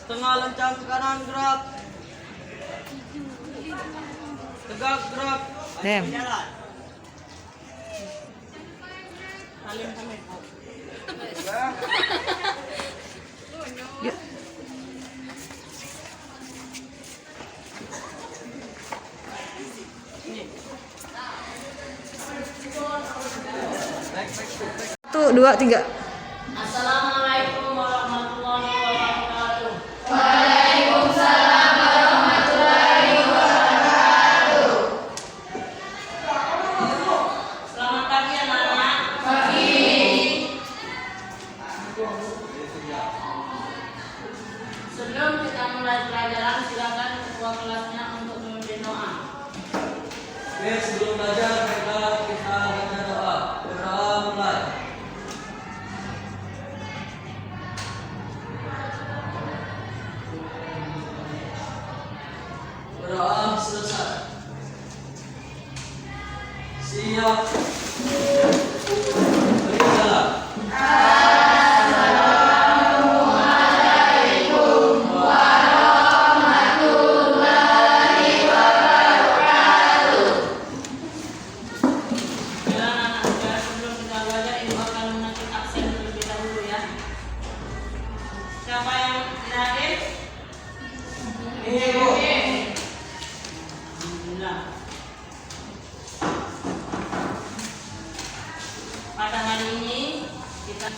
Setengah lencang ke kanan, gerak. Tegak, gerak. Dem. Jalan. Salim sampai. Yuk. Satu, dua, tiga. Assalamualaikum warahmatullahi wabarakatuh. Waalaikumsalam warahmatullahi wabarakatuh. Selamat pagi anak-anak. Pagi. Sebelum kita mulai pelajaran, silakan ketua kelasnya untuk memimpin doa. Oke, sebelum belajar kita baca doa. Berdoa mulai. Berdoa selesai. Siap. Berjalan. Assalamualaikum warahmatullahi wabarakatuh. Bila anak-anak muda, sebelum kita belajar, ibu akan mengetik absen terlebih dahulu ya. Siapa yang tidak hadir? Ibu. Nah, pada hari ini kita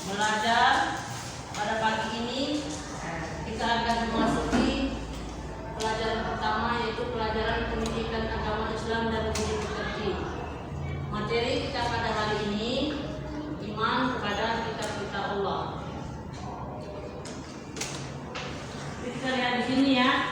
belajar. Pada pagi ini kita akan memasuki pelajaran pertama, yaitu pelajaran pendidikan agama Islam dan budi pekerti. Materi kita pada hari ini iman kepada kitab-kitab Allah. Kita lihat di sini ya.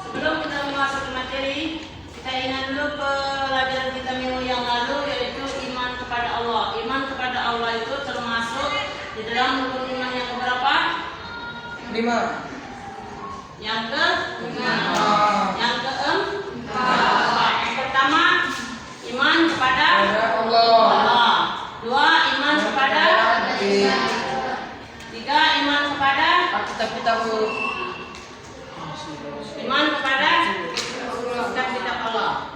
Sebelum kita masuk ke materi, kita ingat dulu pelajaran kita minggu yang lalu, yaitu iman kepada Allah. Iman kepada Allah itu termasuk di dalam rukun iman yang keberapa? 5. Yang ke-5. Yang ke-4. Yang pertama, iman kepada Allah. 2, iman kepada Nabi. 3, iman kepada Kitab-kitab iman kepada kitab-kitab Allah.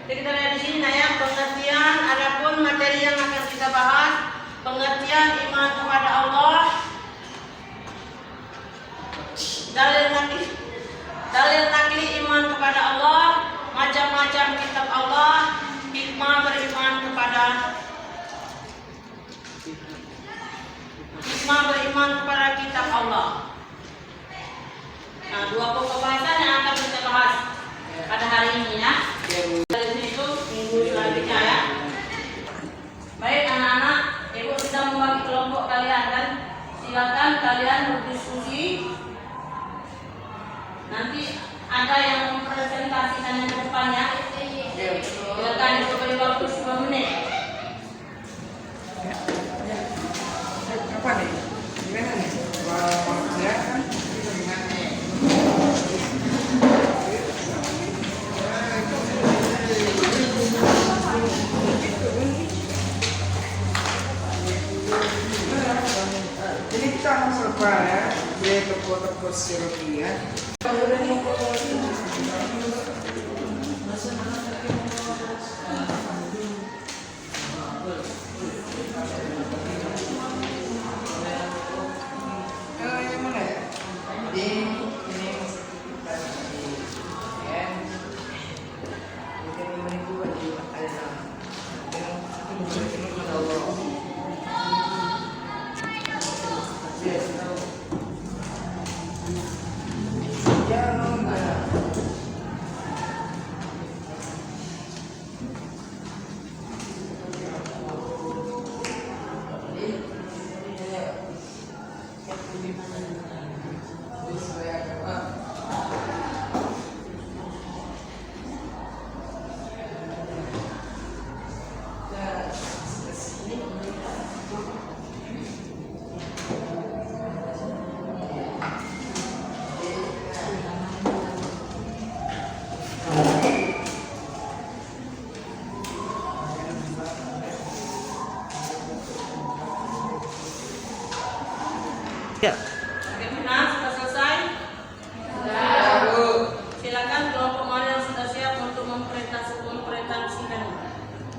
Jadi kita lihat di sini ya, pengertian. Adapun materi yang akan kita bahas, pengertian iman kepada Allah, dalil nakli iman kepada Allah, macam-macam kitab Allah, hikmah beriman kepada kitab Allah. Nah, 2 pokok bahasan yang akan kita bahas pada hari ini ya. Dari sini itu minggu selanjutnya ya. Baik anak-anak, ibu sudah membagi kelompok kalian kan. Silakan kalian berdiskusi. Nanti ada yang mempresentasikan yang ke depannya. Silakan itu beri waktu 10 menit. apa nih? Gimana nih? Ya kan? Jadi kita akan serba ya, dia toko-toko sirupi ya. Yang mana ya? Ini ya,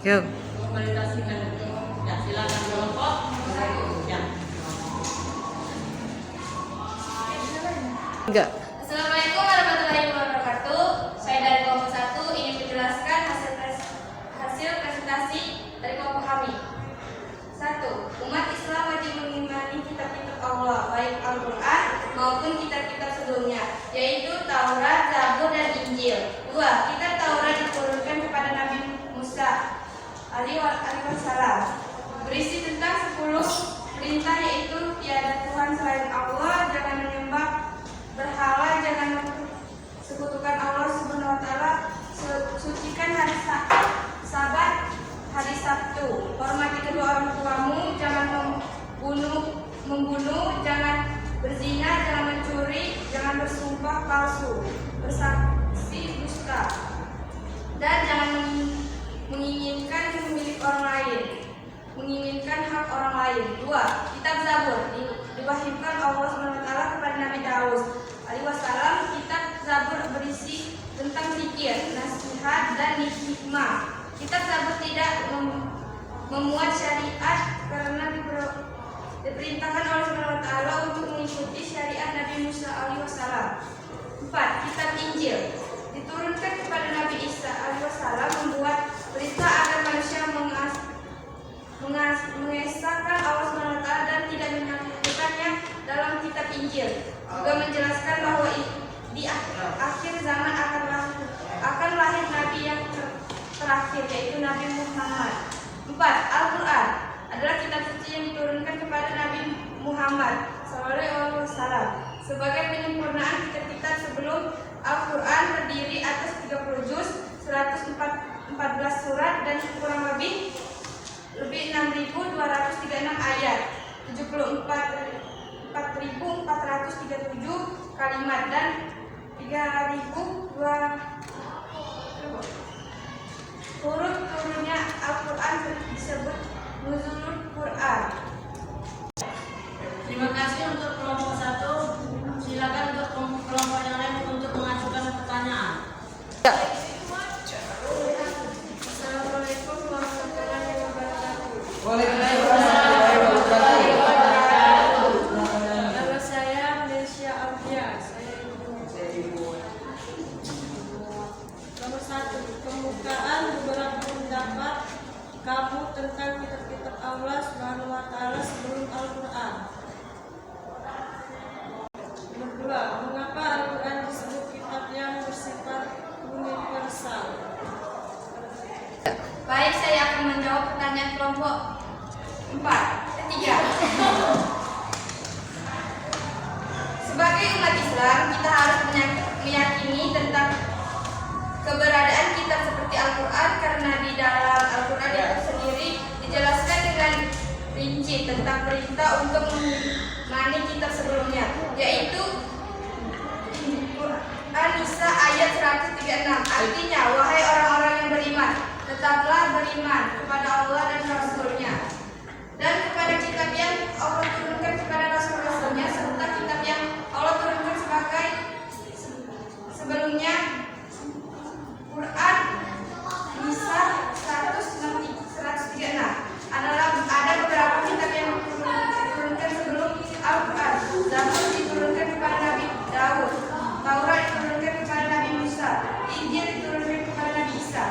Yuk. Memvalidasikan itu. Ya, silakan kelompok. Ya. 3. Assalamualaikum warahmatullahi wabarakatuh. Saya dari kelompok 1 ingin menjelaskan hasil presentasi dari kelompok kami. 1. Umat Islam wajib mengimani kitab-kitab Allah, baik Al-Quran maupun kitab-kitab sebelumnya, yaitu Taurat, Zabur, dan Injil. 2. Kitab Taurat diturunkan kepada Nabi Musa alaihissalam, berisi tentang 10 perintah, yaitu tiada Tuhan selain Allah, jangan menyembah berhala, jangan sekutukan Allah Subhanahu wa taala, sucikan hari Sabat, hari Sabtu, hormati kedua orang tuamu, jangan membunuh, jangan berzina, jangan mencuri, jangan bersumpah palsu, bersaksi dusta, dan jangan menginginkan milik orang lain, menginginkan hak orang lain. 2. Kitab Zabur diwahyukan Allah SWT kepada Nabi Daud alaihissalam. Kitab Zabur berisi tentang zikir, nasihat, dan hikmah. Kitab Zabur tidak memuat syariat karena diperintahkan oleh SWT untuk mengikuti syariat Nabi Musa alaihissalam. 4. Kitab Injil diturunkan kepada Nabi Isa alaihissalam, membuat perintah agar manusia mengesahkan Allah SWT dan tidak menyebutkannya dalam kitab Injil. Juga menjelaskan bahwa di akhir zaman akan lahir Nabi yang terakhir, yaitu Nabi Muhammad. 4. Al-Quran adalah kitab suci yang diturunkan kepada Nabi Muhammad SAW sebagai penyempurnaan kitab-kitab sebelum Al-Quran, terdiri atas 30 juz, 114 surat, dan kurang lebih 6.236 ayat, 74.437 kalimat, dan 3.002 huruf. Turunnya Al-Quran disebut Nuzulul Quran. Terima kasih untuk kelompok 1. Silakan untuk kelompok yang lain untuk mengajukan pertanyaan. Assalamualaikum warahmatullahi wabarakatuh. Waalaikumsalam warahmatullahi wabarakatuh. Nama saya Malaysia Abdia. Nomor 1. Pembukaan beberapa pendapat kamu tentang kitab-kitab Allah Subhanahu wa taala sebelum Al-Quran. Nomor 2. Mengapa Al-Quran disebut kitab yang bersifat universal? Baik, saya akan menjawab pertanyaan kelompok 3. Sebagai umat Islam, kita harus meyakini tentang keberadaan kitab seperti Al-Quran, karena di dalam Al-Quran itu sendiri dijelaskan dengan rinci tentang perintah untuk mengimani kitab sebelumnya, yaitu An-Nisa ayat 136. Artinya, wahai orang-orang yang beriman, tetaplah beriman kepada Allah dan Rasul-Nya, dan kepada kitab yang Allah turunkan kepada Rasul-Rasulnya, serta kitab yang Allah turunkan sebagai sebelumnya. Quran Nisa 136 ada beberapa kitab yang diturunkan sebelum Al-Quran. Zabur diturunkan kepada Nabi Daud, Taurat diturunkan kepada Nabi Musa, Injil diturunkan kepada Nabi Isa.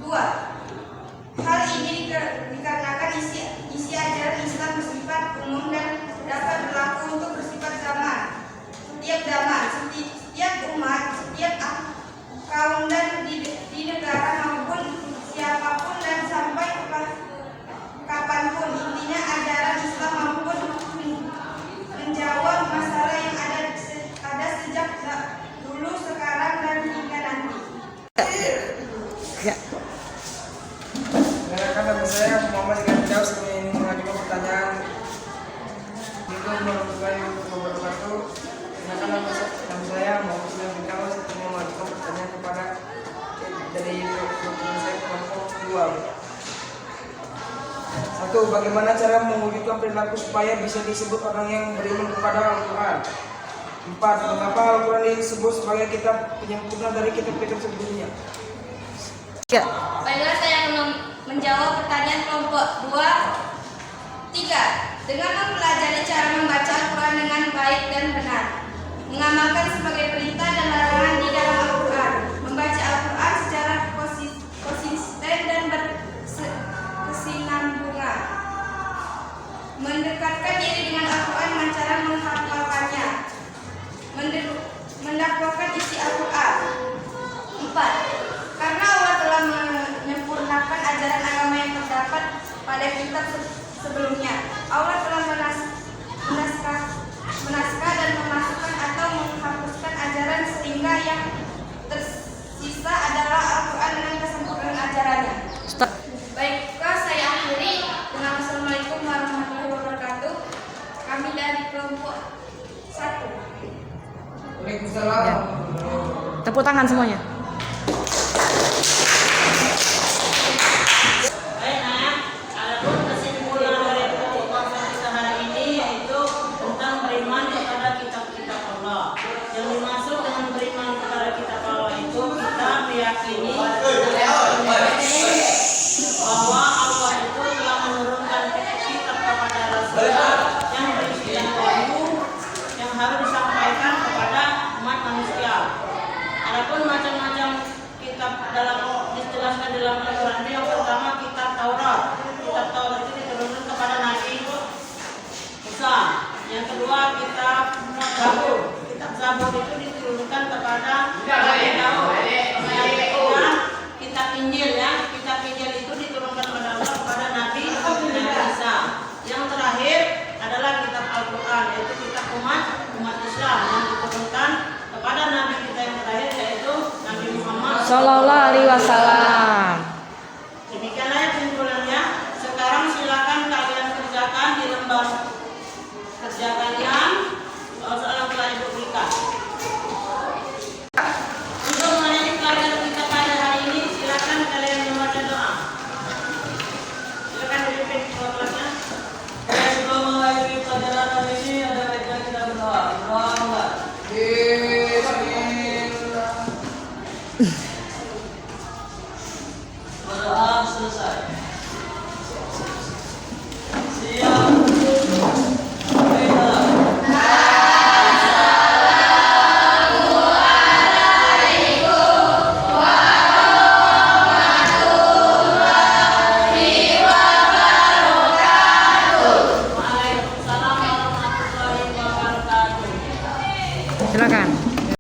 2. Hal ini dikarenakan isi ajaran Islam bersifat umum dan dapat berlaku untuk bersifat setiap zaman, setiap umat, setiap kaum, dan di negara maupun siapapun dan sampai kapanpun. Intinya ajaran Islam mampu menjawab masalah yang ada sejak dulu, sekarang, dan hingga nanti. Ya. Perkenalkan, nama saya Muhammad Ganjar. Saya ingin mengajukan pertanyaan. Assalamualaikum warahmatullahi wabarakatuh. Perkenalkan, nama saya Muhammad Ganjar. Saya ingin mengajukan pertanyaan kepada dari teman saya kelompok 2. 1. Bagaimana cara mewujudkan perilaku supaya bisa disebut orang yang beriman kepada Al-Quran? 4. Mengapa Al-Quran disebut sebagai kitab penyempurna dari kitab-kitab sebelumnya? 3. Baiklah, saya akan menjawab pertanyaan kelompok 2, 3. Dengan mempelajari cara membaca Al-Quran dengan baik dan benar, mengamalkan sebagai perintah dan larangan di dalam Al-Quran, membaca Al-Quran secara konsisten dan berkesinambungan, mendekatkan diri dengan Al-Quran dengan cara menghafalkannya, mendakwakan isi Al-Quran. 4. Karena Allah telah menyempurnakan ajaran agama yang terdapat pada kitab sebelumnya, Allah telah menaskah dan memasukkan atau menghapuskan ajaran sehingga yang tersisa adalah Al-Quran dengan kesempurnaan ajarannya. Stop. Baiklah, saya akhiri dengan Assalamualaikum warahmatullahi wabarakatuh. Kami dari kelompok 1. Waalaikumsalam. Ya. Tepuk tangan semuanya. Baik, Nak. Adapun kesimpulan dari pembahasan kita hari ini yaitu tentang beriman kepada kitab-kitab Allah. Yang dimaksud dengan beriman kepada kitab Allah itu kita meyakini bahwa Allah itu telah menurunkan kitab kepada Rasulullah yang berisikan wahyu yang harus disampaikan kepada umat manusia. Adapun macam-macam kitab dijelaskan dalam Al-Quran. Yang pertama kitab Taurat. Kitab Taurat itu diturunkan kepada Nabi Musa. Yang kedua kitab Zabur. Kitab Zabur itu diturunkan kepada Nabi Daud. Yang ketiga kitab Injil ya. Kitab Injil itu diturunkan kepada Allah kepada Nabi Isa. Yang terakhir adalah kitab Al-Quran, yaitu kitab umat Islam yang diturunkan kepada Nabi kita yang terakhir yaitu Nabi Muhammad Sallallahu alaihi wasallam. Demikianlah kesimpulannya. Sekarang silakan kalian kerjakan di lembar kerja kalian soal yang telah Ibu berikan. Untuk mengakhiri pelajaran kita pada hari ini, silakan kalian membaca doa. Silakan dipimpin kelompoknya. Sebelum mengakhiri pelajaran hari ini ada baiknya kita berdoa. Berdoa enggak? Bismillah.